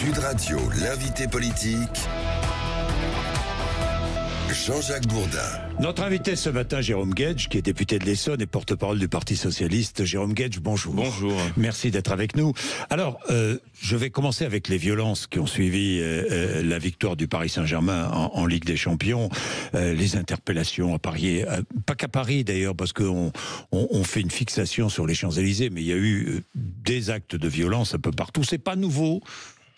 Sud Radio, l'invité politique, Jean-Jacques Bourdin. Notre invité ce matin, Jérôme Guedj, qui est député de l'Essonne et porte-parole du Parti Socialiste. Jérôme Guedj, bonjour. Bonjour. Merci d'être avec nous. Alors, je vais commencer avec les violences qui ont suivi la victoire du Paris Saint-Germain en Ligue des Champions. Les interpellations à Paris, pas qu'à Paris d'ailleurs, parce qu'on fait une fixation sur les Champs-Élysées, mais il y a eu des actes de violence un peu partout. C'est pas nouveau.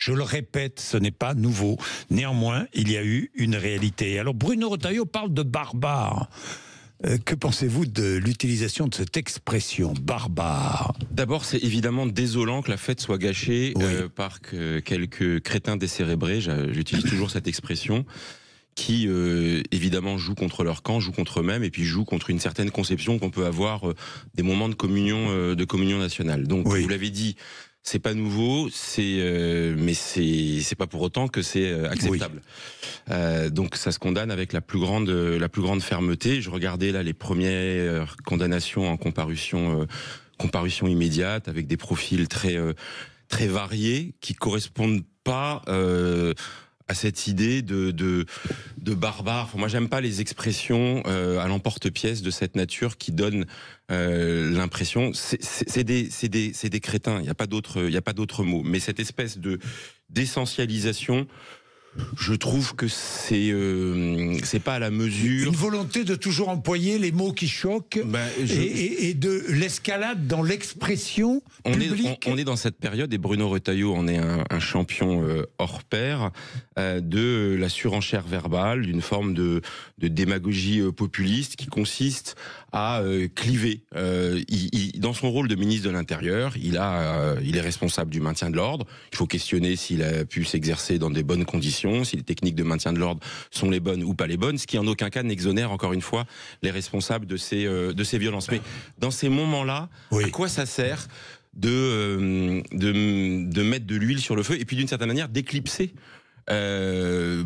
Je le répète, ce n'est pas nouveau. Néanmoins, il y a eu une réalité. Alors Bruno Retailleau parle de barbare. Que pensez-vous de l'utilisation de cette expression, barbare? D'abord, c'est évidemment désolant que la fête soit gâchée par quelques crétins décérébrés, j'utilise toujours cette expression, qui évidemment jouent contre leur camp, jouent contre eux-mêmes, et puis jouent contre une certaine conception qu'on peut avoir des moments de communion nationale. Donc, vous l'avez dit, c'est pas nouveau, mais c'est pas pour autant que c'est acceptable. Donc ça se condamne avec la plus grande fermeté. Je regardais là les premières condamnations en comparution immédiate, avec des profils très variés qui correspondent pas à cette idée de barbare. Enfin, moi, j'aime pas les expressions à l'emporte-pièce de cette nature qui donnent l'impression. C'est des crétins. Il y a pas d'autre mot. Mais cette espèce d'essentialisation, je trouve que c'est pas à la mesure. Une volonté de toujours employer les mots qui choquent et de l'escalade dans l'expression publique. On est dans cette période, et Bruno Retailleau en est un champion hors pair, de la surenchère verbale, d'une forme de démagogie populiste qui consiste à cliver. Dans son rôle de ministre de l'Intérieur, il est responsable du maintien de l'ordre. Il faut questionner s'il a pu s'exercer dans des bonnes conditions, si les techniques de maintien de l'ordre sont les bonnes ou pas les bonnes, ce qui en aucun cas n'exonère encore une fois les responsables de ces violences. Mais dans ces moments-là, à quoi ça sert de mettre de l'huile sur le feu et puis d'une certaine manière d'éclipser le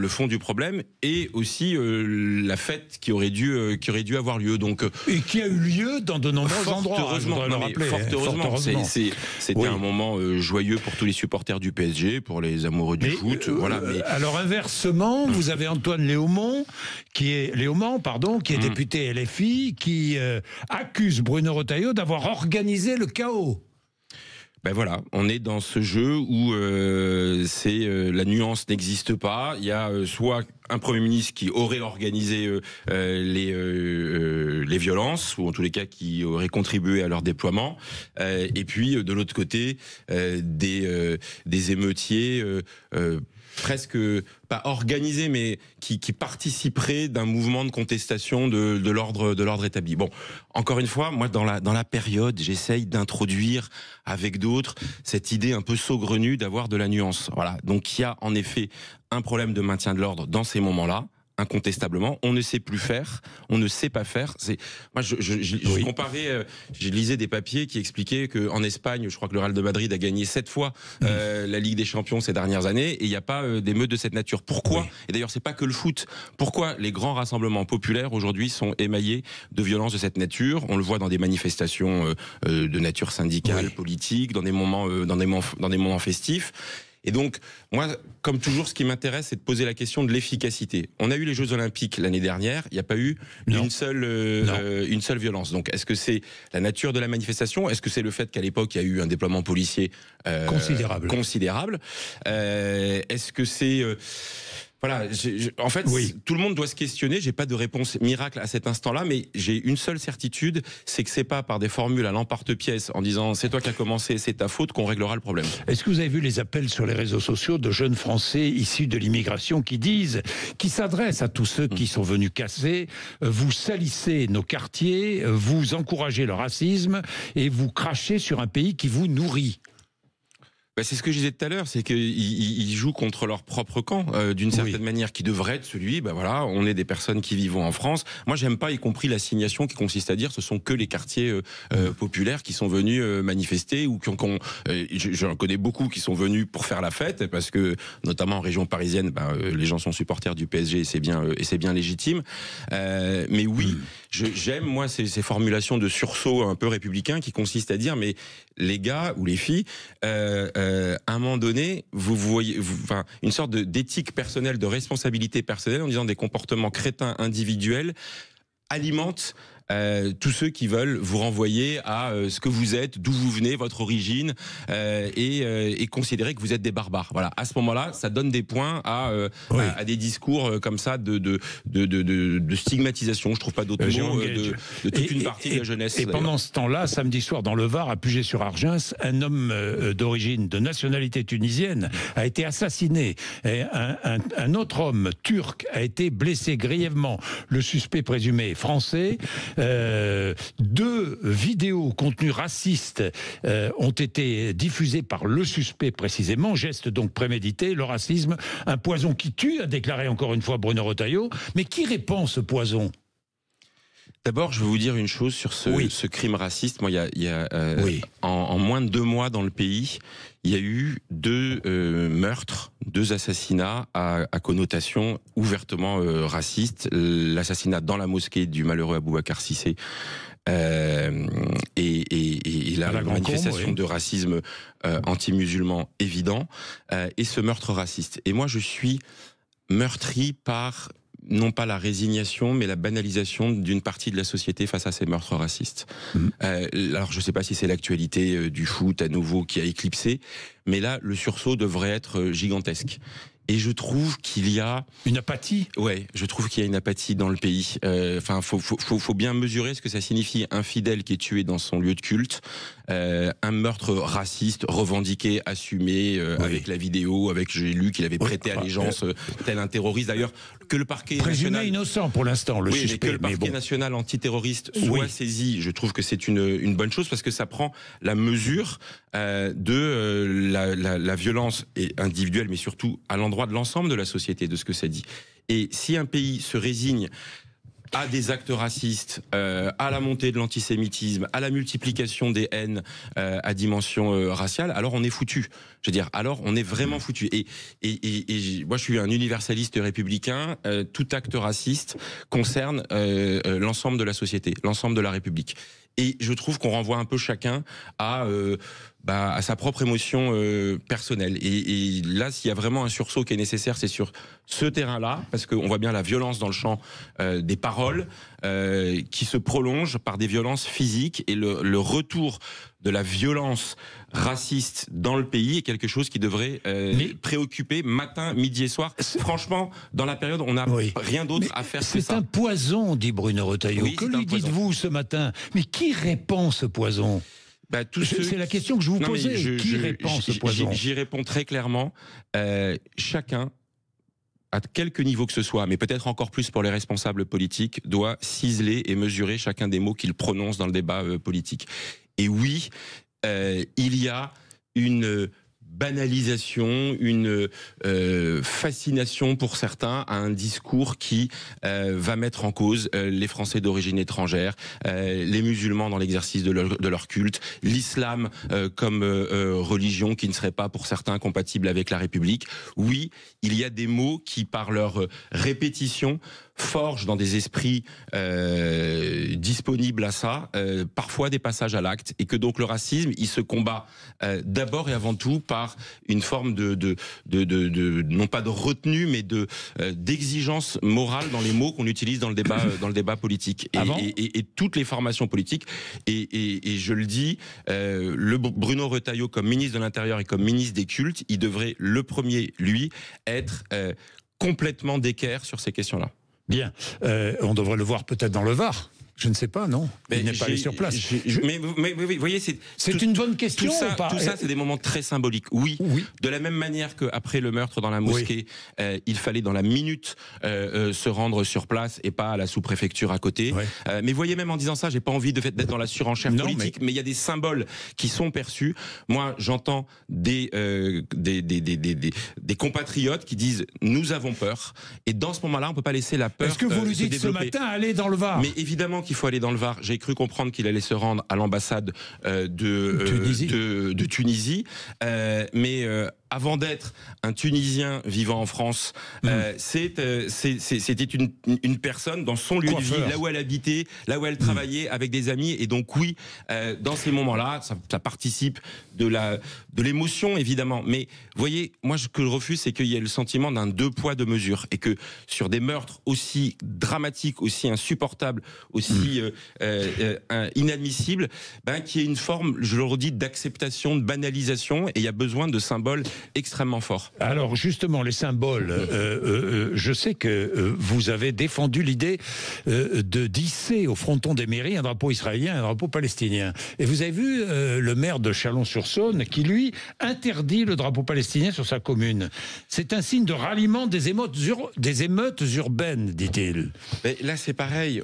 fond du problème et aussi la fête qui aurait dû avoir lieu. Donc, et qui a eu lieu dans de nombreux endroits. Fort heureusement. C'était un moment joyeux pour tous les supporters du PSG, pour les amoureux du foot. Alors inversement, vous avez Antoine Léaumont, qui est député LFI, qui accuse Bruno Retailleau d'avoir organisé le chaos. Ben voilà, on est dans ce jeu où la nuance n'existe pas. Il y a soit un Premier ministre qui aurait organisé les violences, ou en tous les cas qui aurait contribué à leur déploiement, et puis de l'autre côté des émeutiers presque pas organisés, mais qui participeraient d'un mouvement de contestation de l'ordre établi. Bon, encore une fois, moi dans la période, j'essaye d'introduire avec d'autres cette idée un peu saugrenue d'avoir de la nuance. Voilà. Donc il y a en effet un problème de maintien de l'ordre dans ces moments-là. Incontestablement, on ne sait plus faire, on ne sait pas faire. Moi, je comparais, je lisais des papiers qui expliquaient qu'en Espagne, je crois que le Real de Madrid a gagné 7 fois la Ligue des Champions ces dernières années, et il n'y a pas d'émeutes de cette nature. Pourquoi ? Et d'ailleurs, c'est pas que le foot. Pourquoi les grands rassemblements populaires aujourd'hui sont émaillés de violences de cette nature ? On le voit dans des manifestations de nature syndicale, politique, dans des moments festifs. Et donc, moi, comme toujours, ce qui m'intéresse, c'est de poser la question de l'efficacité. On a eu les Jeux Olympiques l'année dernière, il n'y a pas eu une seule violence. Donc, est-ce que c'est la nature de la manifestation ? Est-ce que c'est le fait qu'à l'époque, il y a eu un déploiement policier considérable ? Est-ce que c'est... Voilà, en fait, tout le monde doit se questionner. J'ai pas de réponse miracle à cet instant-là, mais j'ai une seule certitude, c'est que c'est pas par des formules à l'emporte-pièce en disant c'est toi qui as commencé, c'est ta faute, qu'on réglera le problème. Est-ce que vous avez vu les appels sur les réseaux sociaux de jeunes Français issus de l'immigration qui s'adressent à tous ceux qui sont venus casser, vous salissez nos quartiers, vous encouragez le racisme et vous crachez sur un pays qui vous nourrit? C'est ce que je disais tout à l'heure, c'est qu'ils jouent contre leur propre camp, d'une certaine manière, qui devrait être celui, on est des personnes qui vivent en France. Moi, j'aime pas, y compris l'assignation qui consiste à dire ce sont que les quartiers populaires qui sont venus manifester, ou j'en connais beaucoup qui sont venus pour faire la fête, parce que, notamment en région parisienne, les gens sont supporters du PSG et c'est bien légitime. Mais oui, j'aime moi ces formulations de sursaut un peu républicain qui consistent à dire mais les gars ou les filles, à un moment donné, vous voyez, enfin, une sorte d'éthique personnelle, de responsabilité personnelle, en disant des comportements crétins individuels alimentent tous ceux qui veulent vous renvoyer à ce que vous êtes, d'où vous venez, votre origine, et considérer que vous êtes des barbares. Voilà. À ce moment-là, ça donne des points à des discours comme ça de stigmatisation. Je trouve pas d'autres mots de toute une partie de la jeunesse. Et pendant ce temps-là, samedi soir, dans le Var, à Puget-sur-Argens, un homme d'origine, de nationalité tunisienne, a été assassiné. Et un autre homme turc a été blessé grièvement. Le suspect présumé français. 2 vidéos contenues racistes ont été diffusées par le suspect précisément, geste donc prémédité, le racisme, un poison qui tue, a déclaré encore une fois Bruno Retailleau. Mais qui répand ce poison ? D'abord, je veux vous dire une chose sur ce crime raciste. Moi, en moins de 2 mois dans le pays, il y a eu 2 meurtres, 2 assassinats à connotation ouvertement raciste. L'assassinat dans la mosquée du malheureux Aboubacar Cissé et la manifestation de racisme anti-musulman évident, et ce meurtre raciste. Et moi, je suis meurtri par non pas la résignation, mais la banalisation d'une partie de la société face à ces meurtres racistes. Alors, je ne sais pas si c'est l'actualité du foot à nouveau qui a éclipsé, mais là, le sursaut devrait être gigantesque. Et je trouve qu'il y a une apathie. Ouais, je trouve qu'il y a une apathie dans le pays. Enfin, faut bien mesurer ce que ça signifie, un fidèle qui est tué dans son lieu de culte, un meurtre raciste revendiqué, assumé, avec la vidéo, avec, j'ai lu qu'il avait prêté allégeance tel un terroriste. D'ailleurs, que le parquet présumé national, innocent pour l'instant, le suspect, mais que le parquet national antiterroriste soit saisi, je trouve que c'est une bonne chose, parce que ça prend la mesure de la violence individuelle, mais surtout à l'endroit de l'ensemble de la société, de ce que ça dit. Et si un pays se résigne à des actes racistes, à la montée de l'antisémitisme, à la multiplication des haines à dimension raciale, alors on est foutu. Je veux dire, alors on est vraiment foutu. Et moi, je suis un universaliste républicain. Tout acte raciste concerne l'ensemble de la société, l'ensemble de la République. Et je trouve qu'on renvoie un peu chacun à sa propre émotion personnelle. Et là, s'il y a vraiment un sursaut qui est nécessaire, c'est sur ce terrain-là, parce qu'on voit bien la violence dans le champ des paroles qui se prolonge par des violences physiques, et le retour de la violence raciste dans le pays est quelque chose qui devrait préoccuper matin, midi et soir. Franchement, dans la période, on n'a rien d'autre à faire que ça. C'est un poison, dit Bruno Retailleau. Que lui dites-vous ce matin? Mais qui répand ce poison? C'est la question que je vous posais. Qui répand ce poison? J'y réponds très clairement. Chacun, à quelque niveau que ce soit, mais peut-être encore plus pour les responsables politiques, doit ciseler et mesurer chacun des mots qu'il prononce dans le débat politique. Et oui, il y a une banalisation, une fascination pour certains à un discours qui va mettre en cause les Français d'origine étrangère, les musulmans dans l'exercice de leur culte, l'islam comme religion qui ne serait pas pour certains compatible avec la République. Oui, il y a des mots qui, par leur répétition, forgent dans des esprits disponibles à ça, parfois des passages à l'acte, et que donc le racisme, il se combat d'abord et avant tout par une forme de non pas de retenue, mais d'exigence morale dans les mots qu'on utilise dans le débat politique. Et toutes les formations politiques, et je le dis, le Bruno Retailleau comme ministre de l'Intérieur et comme ministre des Cultes, il devrait le premier, lui, être complètement d'équerre sur ces questions-là. Bien, on devrait le voir peut-être dans le Var. Je ne sais pas, non. Il n'est pas allé sur place. Mais vous voyez, c'est une bonne question. Tout ça, c'est des moments très symboliques. Oui. De la même manière qu'après le meurtre dans la mosquée, il fallait dans la minute se rendre sur place et pas à la sous-préfecture à côté. Mais voyez, même en disant ça, j'ai pas envie d'être dans la surenchère politique, mais il y a des symboles qui sont perçus. Moi, j'entends des compatriotes qui disent nous avons peur, et dans ce moment-là, on peut pas laisser la peur. Est-ce que vous lui dites ce matin allez dans le Var? Mais évidemment qu'il faut aller dans le Var. J'ai cru comprendre qu'il allait se rendre à l'ambassade de Tunisie. Mais avant d'être un Tunisien vivant en France, c'était une personne dans son lieu de vie, là où elle habitait, là où elle travaillait avec des amis. Et donc oui, dans ces moments-là, ça participe de l'émotion évidemment. Mais vous voyez, moi ce que je refuse, c'est qu'il y ait le sentiment d'un deux poids deux mesures, et que sur des meurtres aussi dramatiques, aussi insupportables, aussi inadmissibles, qu'il y ait une forme, je le redis, d'acceptation, de banalisation, et il y a besoin de symboles extrêmement fort. Alors justement, les symboles, je sais que vous avez défendu l'idée de d'hisser au fronton des mairies un drapeau israélien et un drapeau palestinien. Et vous avez vu le maire de Chalon-sur-Saône qui, lui, interdit le drapeau palestinien sur sa commune. C'est un signe de ralliement des émeutes urbaines, dit-il. Mais là, c'est pareil.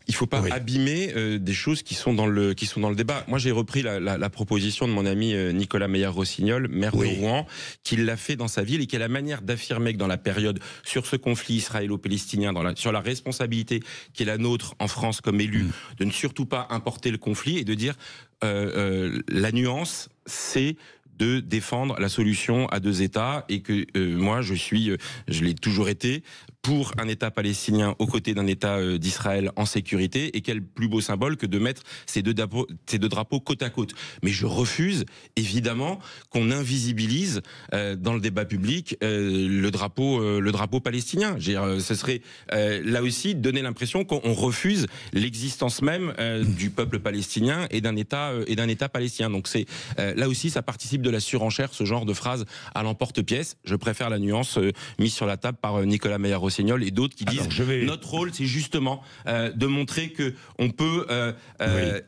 Il ne faut pas abîmer des choses qui sont dans le débat. Moi, j'ai repris la proposition de mon ami Nicolas Meyer-Rossignol, maire de Rouen, qui l'a fait dans sa ville, et qui a la manière d'affirmer que dans la période sur ce conflit israélo-palestinien, sur la responsabilité qui est la nôtre en France comme élu, de ne surtout pas importer le conflit, et de dire la nuance, c'est de défendre la solution à deux États, et que moi je l'ai toujours été, pour un État palestinien aux côtés d'un État d'Israël en sécurité. Et quel plus beau symbole que de mettre ces deux drapeaux côte à côte. Mais je refuse évidemment qu'on invisibilise dans le débat public le drapeau palestinien. Ce serait là aussi donner l'impression qu'on refuse l'existence même du peuple palestinien et d'un État palestinien. Donc c'est là aussi, ça participe de la surenchère, ce genre de phrase à l'emporte-pièce. Je préfère la nuance mise sur la table par Nicolas Meyer-Rossignol et d'autres qui disent notre rôle, c'est justement de montrer que on peut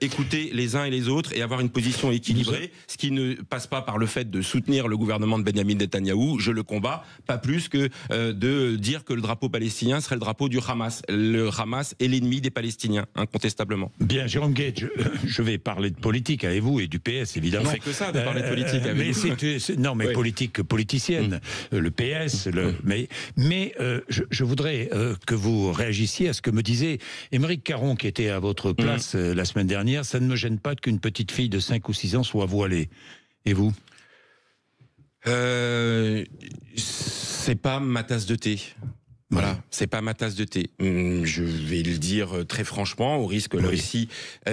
écouter les uns et les autres et avoir une position équilibrée, ce qui ne passe pas par le fait de soutenir le gouvernement de Benyamin Netanyahou. Je le combats, pas plus que de dire que le drapeau palestinien serait le drapeau du Hamas. Le Hamas est l'ennemi des Palestiniens, incontestablement. Bien, Jérôme Gage, je vais parler de politique avec vous et du PS, évidemment. On fait que ça, de parler de politique avec vous. Politique politicienne, le PS, mais je voudrais que vous réagissiez à ce que me disait Émeric Caron, qui était à votre place la semaine dernière. Ça ne me gêne pas qu'une petite fille de 5 ou 6 ans soit voilée. Et vous ? C'est pas ma tasse de thé. Voilà, c'est pas ma tasse de thé. Je vais le dire très franchement, au risque là aussi.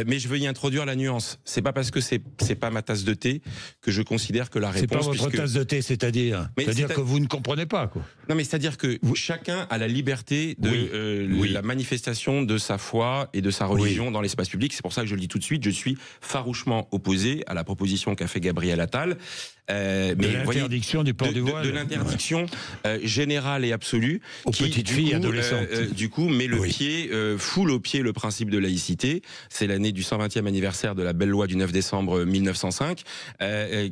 Mais je veux y introduire la nuance. C'est pas parce que c'est pas ma tasse de thé que je considère que la réponse. C'est pas votre tasse de thé, c'est-à-dire que vous ne comprenez pas, quoi. Non, mais c'est-à-dire que chacun a la liberté de la manifestation de sa foi et de sa religion dans l'espace public. C'est pour ça que je le dis tout de suite. Je suis farouchement opposé à la proposition qu'a fait Gabriel Attal. De l'interdiction du port du voile. De l'interdiction générale et absolue. Aux petites filles adolescentes. Du coup, met le pied, foule au pied le principe de laïcité. C'est l'année du 120e anniversaire de la belle loi du 9 décembre 1905,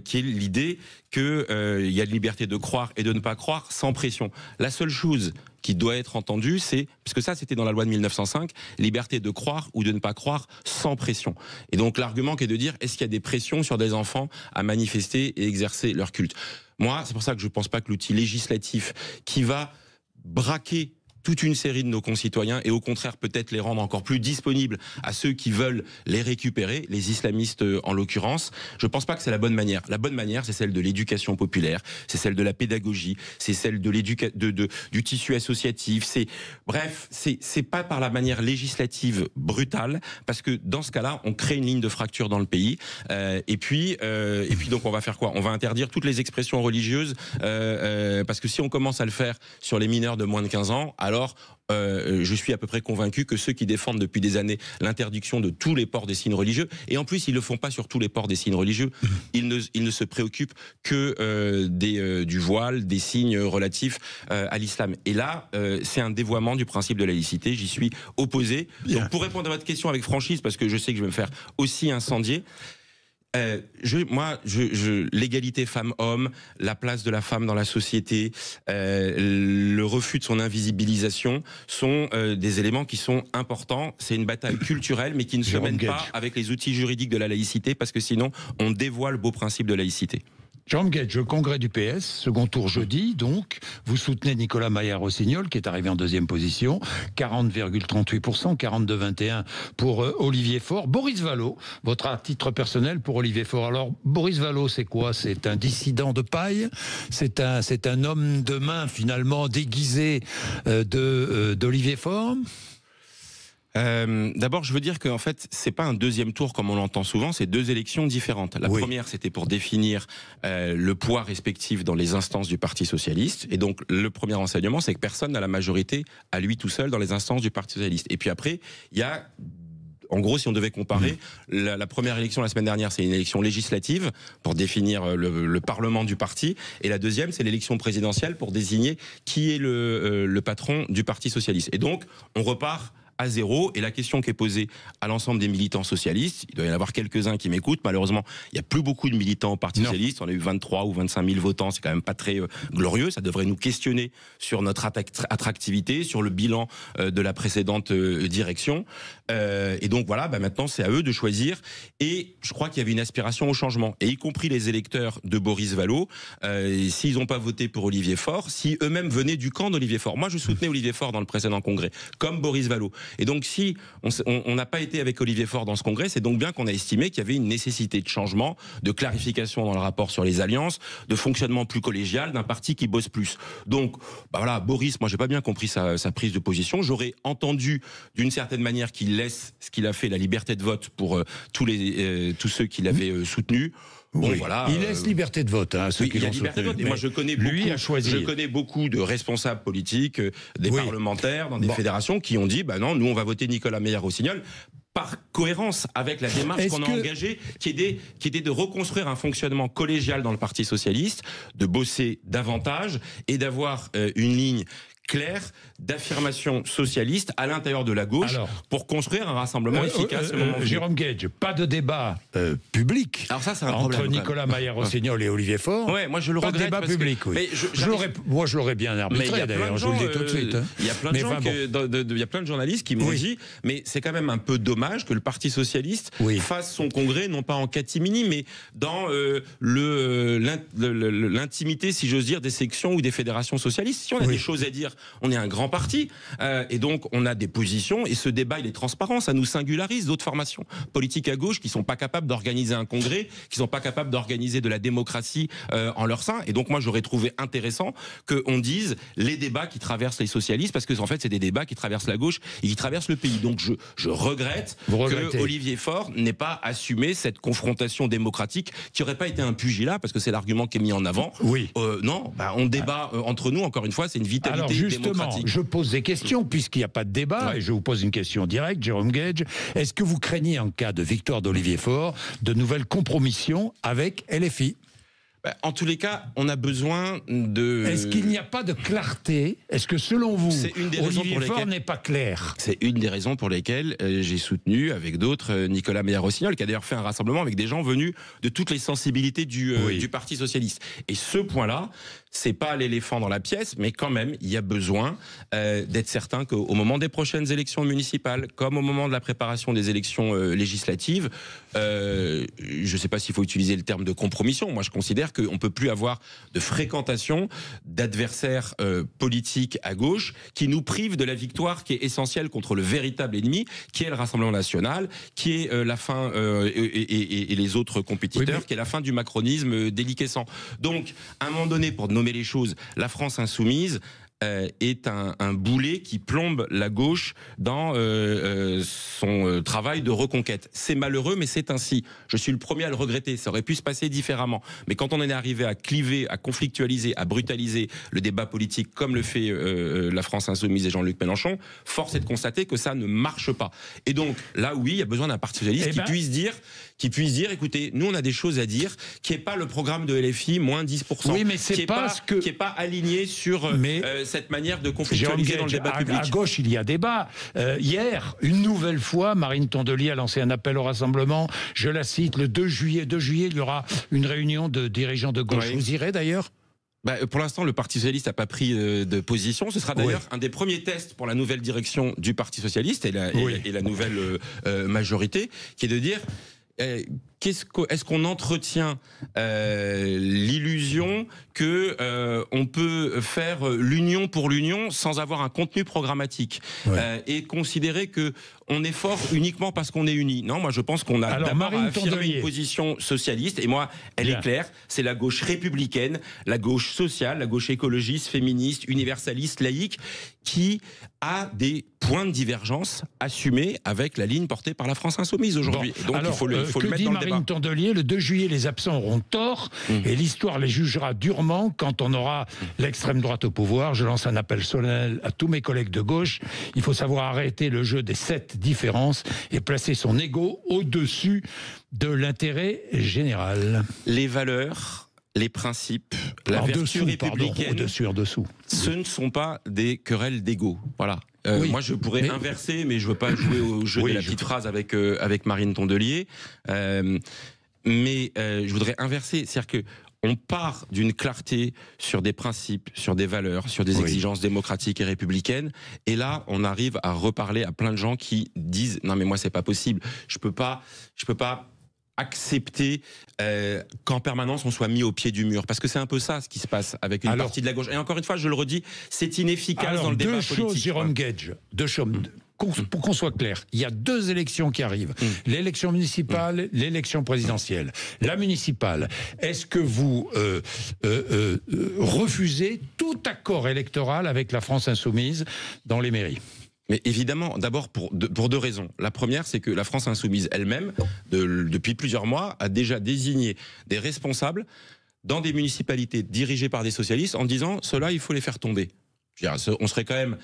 qui est l'idée qu'il y a de liberté de croire et de ne pas croire sans pression. La seule chose qui doit être entendue, c'est, puisque ça c'était dans la loi de 1905, liberté de croire ou de ne pas croire sans pression. Et donc l'argument qui est de dire, est-ce qu'il y a des pressions sur des enfants à manifester et exercer leur culte ? Moi, c'est pour ça que je ne pense pas que l'outil législatif qui va braquer toute une série de nos concitoyens et au contraire peut-être les rendre encore plus disponibles à ceux qui veulent les récupérer, les islamistes en l'occurrence. Je pense pas que c'est la bonne manière. La bonne manière, c'est celle de l'éducation populaire, c'est celle de la pédagogie, c'est celle de du tissu associatif. C'est pas par la manière législative brutale, parce que dans ce cas-là, on crée une ligne de fracture dans le pays. Et puis donc on va faire quoi ? On va interdire toutes les expressions religieuses, parce que si on commence à le faire sur les mineurs de moins de 15 ans, alors je suis à peu près convaincu que ceux qui défendent depuis des années l'interdiction de tous les ports des signes religieux, et en plus ils le font pas sur tous les ports des signes religieux, ils ne se préoccupent que du voile, des signes relatifs à l'islam. Et là, c'est un dévoiement du principe de laïcité. J'y suis opposé. Donc, pour répondre à votre question avec franchise, parce que je sais que je vais me faire aussi incendier. L'égalité femmes-hommes, la place de la femme dans la société, le refus de son invisibilisation sont des éléments qui sont importants. C'est une bataille culturelle, mais qui ne se mène pas avec les outils juridiques de la laïcité, parce que sinon, on dévoie le beau principe de laïcité. Jérôme Guedj, le congrès du PS, second tour jeudi, donc, vous soutenez Nicolas Maillard-Rossignol, qui est arrivé en deuxième position, 40,38%, 42,21% pour Olivier Faure. Boris Vallaud, votre à titre personnel pour Olivier Faure. Alors, Boris Vallaud, c'est quoi? C'est un dissident de paille? C'est un homme de main, finalement, déguisé d'Olivier Faure? D'abord, je veux dire qu'en fait, c'est pas un deuxième tour comme on l'entend souvent, c'est deux élections différentes. La première, c'était pour définir le poids respectif dans les instances du Parti socialiste. Et donc, le premier enseignement, c'est que personne n'a la majorité à lui tout seul dans les instances du Parti socialiste. Et puis après, il y a... En gros, si on devait comparer, la première élection la semaine dernière, c'est une élection législative pour définir le Parlement du parti. Et la deuxième, c'est l'élection présidentielle pour désigner qui est le patron du Parti socialiste. Et donc, on repart à zéro. Et la question qui est posée à l'ensemble des militants socialistes, il doit y en avoir quelques-uns qui m'écoutent, malheureusement, il n'y a plus beaucoup de militants au Parti socialiste, on a eu 23 ou 25 000 votants, c'est quand même pas très glorieux, ça devrait nous questionner sur notre attractivité, sur le bilan de la précédente direction. Et donc voilà, maintenant c'est à eux de choisir. Et je crois qu'il y avait une aspiration au changement, et y compris les électeurs de Boris Vallaud, s'ils n'ont pas voté pour Olivier Faure, si eux-mêmes venaient du camp d'Olivier Faure. Moi je soutenais Olivier Faure dans le précédent congrès, comme Boris Vallaud. Et donc si on n'a pas été avec Olivier Faure dans ce congrès, c'est donc bien qu'on a estimé qu'il y avait une nécessité de changement, de clarification dans le rapport sur les alliances, de fonctionnement plus collégial d'un parti qui bosse plus. Donc voilà, Boris, moi j'ai pas bien compris sa prise de position. J'aurais entendu d'une certaine manière qu'il laisse ce qu'il a fait, la liberté de vote pour tous ceux qui l'avaient soutenu. Bon, voilà, il laisse liberté de vote à ceux qui l'ont soutenu. Et moi, je connais beaucoup de responsables politiques, des parlementaires dans des fédérations qui ont dit non, nous on va voter Nicolas Maillard-Rossignol par cohérence avec la démarche qu'on a engagée, qui était de reconstruire un fonctionnement collégial dans le Parti socialiste, de bosser davantage et d'avoir une ligne claire d'affirmation socialiste à l'intérieur de la gauche pour construire un rassemblement efficace. Jérôme Guedj, pas de débat public. Alors ça, c'est un entre problème, Nicolas Maillard-Rossignol et Olivier Faure. Ouais, moi je le regrette. Pas de débat public, oui. Moi je l'aurais bien arbitré d'ailleurs, je vous le dis tout de suite. Il y a plein de gens, il y a plein de journalistes qui m'ont dit, mais c'est quand même un peu dommage que le Parti socialiste fasse son congrès non pas en catimini, mais dans l'intimité, si j'ose dire, des sections ou des fédérations socialistes. Si on a des choses à dire, on est un grand parti, et donc on a des positions, et ce débat il est transparent, ça nous singularise d'autres formations politiques à gauche qui sont pas capables d'organiser un congrès, qui sont pas capables d'organiser de la démocratie en leur sein. Et donc moi j'aurais trouvé intéressant qu'on dise les débats qui traversent les socialistes, parce que en fait c'est des débats qui traversent la gauche et qui traversent le pays. Donc je regrette que Olivier Faure n'ait pas assumé cette confrontation démocratique, qui aurait pas été un pugilat, parce que c'est l'argument qui est mis en avant. Non, on débat entre nous, encore une fois, c'est une vitalité démocratique. Je pose des questions, puisqu'il n'y a pas de débat, et je vous pose une question directe, Jérôme Guedj. Est-ce que vous craignez, en cas de victoire d'Olivier Faure, de nouvelles compromissions avec LFI ? En tous les cas, on a besoin de... Est-ce qu'il n'y a pas de clarté? Est-ce que selon vous, Olivier Faure n'est pas clair? C'est une des raisons pour lesquelles j'ai soutenu, avec d'autres, Nicolas Maillard-Rossignol, qui a d'ailleurs fait un rassemblement avec des gens venus de toutes les sensibilités du Parti socialiste. Et ce point-là, c'est pas l'éléphant dans la pièce, mais quand même, il y a besoin d'être certain qu'au moment des prochaines élections municipales, comme au moment de la préparation des élections législatives, je ne sais pas s'il faut utiliser le terme de compromission. Moi, je considère qu'on ne peut plus avoir de fréquentation d'adversaires politiques à gauche qui nous privent de la victoire qui est essentielle contre le véritable ennemi, qui est le Rassemblement national, qui est la fin, et les autres compétiteurs, qui est la fin du macronisme déliquescent. Donc, à un moment donné, pour nommer les choses, la France insoumise est un boulet qui plombe la gauche dans son travail de reconquête. C'est malheureux, mais c'est ainsi. Je suis le premier à le regretter. Ça aurait pu se passer différemment. Mais quand on en est arrivé à cliver, à conflictualiser, à brutaliser le débat politique, comme le fait la France insoumise et Jean-Luc Mélenchon, force est de constater que ça ne marche pas. Et donc, là, oui, il y a besoin d'un parti socialiste qui puisse dire, écoutez, nous, on a des choses à dire, qui n'est pas le programme de LFI, moins 10%. Oui, mais c'est qui n'est pas aligné sur cette manière de conflictualiser dans le débat public. À gauche, il y a débat. Hier, une nouvelle fois, Marine Tondelier a lancé un appel au rassemblement. Je la cite, le 2 juillet, il y aura une réunion de dirigeants de gauche. Vous irez d'ailleurs ? Pour l'instant, le Parti socialiste n'a pas pris de position. Ce sera d'ailleurs un des premiers tests pour la nouvelle direction du Parti socialiste et la nouvelle majorité, qui est de dire... est-ce qu'on entretient l'illusion que on peut faire l'union pour l'union sans avoir un contenu programmatique et considérer que on est fort uniquement parce qu'on est unis? Non, moi je pense qu'on a d'abord à affirmer une position socialiste, et moi elle est claire, c'est la gauche républicaine, la gauche sociale, la gauche écologiste, féministe, universaliste, laïque, qui a des points de divergence assumés avec la ligne portée par la France Insoumise aujourd'hui. Bon, donc alors, il faut le mettre dans le débat. Marine Tondelier, le 2 juillet, les absents auront tort et l'histoire les jugera durement quand on aura l'extrême droite au pouvoir. Je lance un appel solennel à tous mes collègues de gauche. Il faut savoir arrêter le jeu des 7 différences et placer son ego au-dessus de l'intérêt général. Les valeurs, les principes, la vertu républicaine, en dessous. Ce ne sont pas des querelles d'ego. Voilà. Moi, je pourrais inverser, mais je veux pas jouer au jeu de la petite phrase avec Marine Tondelier. Mais je voudrais inverser, c'est-à-dire que on part d'une clarté sur des principes, sur des valeurs, sur des exigences démocratiques et républicaines. Et là, on arrive à reparler à plein de gens qui disent non mais moi c'est pas possible. Je peux pas accepter qu'en permanence on soit mis au pied du mur, parce que c'est un peu ça ce qui se passe avec une partie de la gauche. Et encore une fois, je le redis, c'est inefficace dans le débat politique. Deux choses, Jérôme Gage, pour qu'on soit clair, il y a 2 élections qui arrivent. L'élection municipale, l'élection présidentielle. La municipale, est-ce que vous refusez tout accord électoral avec la France Insoumise dans les mairies ? Mais évidemment, d'abord pour 2 raisons. La première, c'est que la France Insoumise elle-même, depuis plusieurs mois, a déjà désigné des responsables dans des municipalités dirigées par des socialistes en disant « ceux-là, il faut les faire tomber ». On serait quand même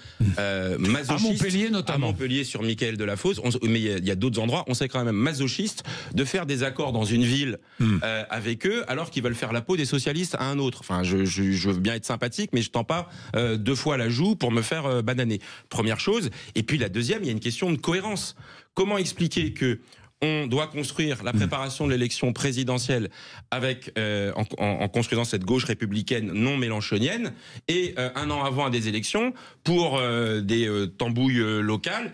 masochiste. À Montpellier notamment. À Montpellier sur Mickaël Delafosse. Mais il y a d'autres endroits. On serait quand même masochiste de faire des accords dans une ville avec eux, alors qu'ils veulent faire la peau des socialistes à un autre. Enfin, je veux bien être sympathique, mais je tends pas 2 fois la joue pour me faire bananer. Première chose. Et puis la deuxième, il y a une question de cohérence. Comment expliquer que on doit construire la préparation de l'élection présidentielle avec, en construisant cette gauche républicaine non mélenchonienne, et un an avant des élections, pour des tambouilles locales,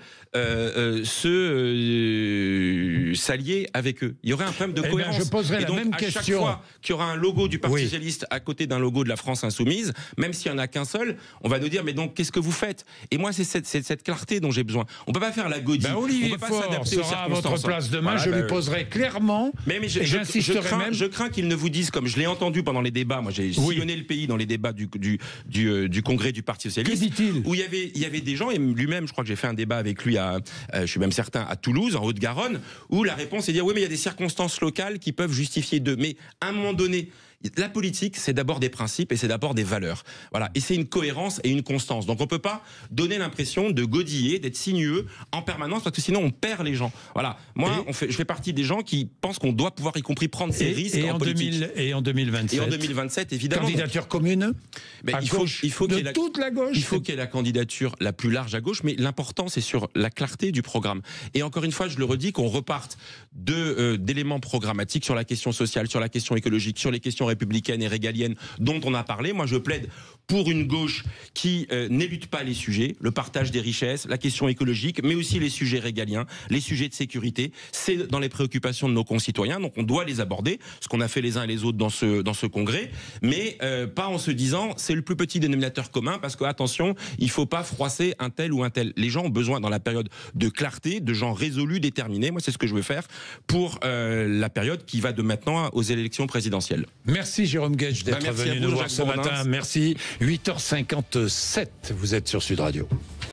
s'allier avec eux. Il y aurait un problème de cohérence. Je poserai la même question. À chaque fois qu'il y aura un logo du Parti socialiste à côté d'un logo de la France Insoumise, même s'il n'y en a qu'un seul, on va nous dire mais donc qu'est-ce que vous faites? Et moi c'est cette clarté dont j'ai besoin. On peut pas faire la godille. Olivier on peut pas s'adapter aux circonstances. À votre place demain, je lui poserai clairement. Mais j'insisterai même. Je crains qu'ils ne vous disent, comme je l'ai entendu pendant les débats. Moi j'ai sillonné le pays dans les débats du congrès du Parti socialiste. Que dit-il? Où il y avait des gens, et lui-même je crois que j'ai fait un débat avec lui je suis même certain à Toulouse, en Haute-Garonne, où la réponse est de dire oui mais il y a des circonstances locales qui peuvent justifier d'eux. Mais à un moment donné, la politique, c'est d'abord des principes et c'est d'abord des valeurs. Voilà. Et c'est une cohérence et une constance. Donc on peut pas donner l'impression de godiller, d'être sinueux en permanence, parce que sinon on perd les gens. Voilà. Moi, je fais partie des gens qui pensent qu'on doit pouvoir y compris prendre ses risques en politique. Et en 2027. Et en 2027, évidemment. Candidature commune. Il faut qu'il y ait toute la gauche. Il faut qu'il y ait la candidature la plus large à gauche, mais l'important c'est sur la clarté du programme. Et encore une fois, je le redis, qu'on reparte d'éléments programmatiques sur la question sociale, sur la question écologique, sur les questions républicaine et régalienne dont on a parlé. Moi, je plaide pour une gauche qui n'élude pas les sujets, le partage des richesses, la question écologique, mais aussi les sujets régaliens, les sujets de sécurité. C'est dans les préoccupations de nos concitoyens, donc on doit les aborder, ce qu'on a fait les uns et les autres dans ce congrès, mais pas en se disant c'est le plus petit dénominateur commun, parce que attention, il faut pas froisser un tel ou un tel. Les gens ont besoin, dans la période de clarté, de gens résolus, déterminés. Moi, c'est ce que je veux faire pour la période qui va de maintenant aux élections présidentielles. Merci Jérôme Gage d'être venu nous voir ce matin. Merci. 8h57, vous êtes sur Sud Radio.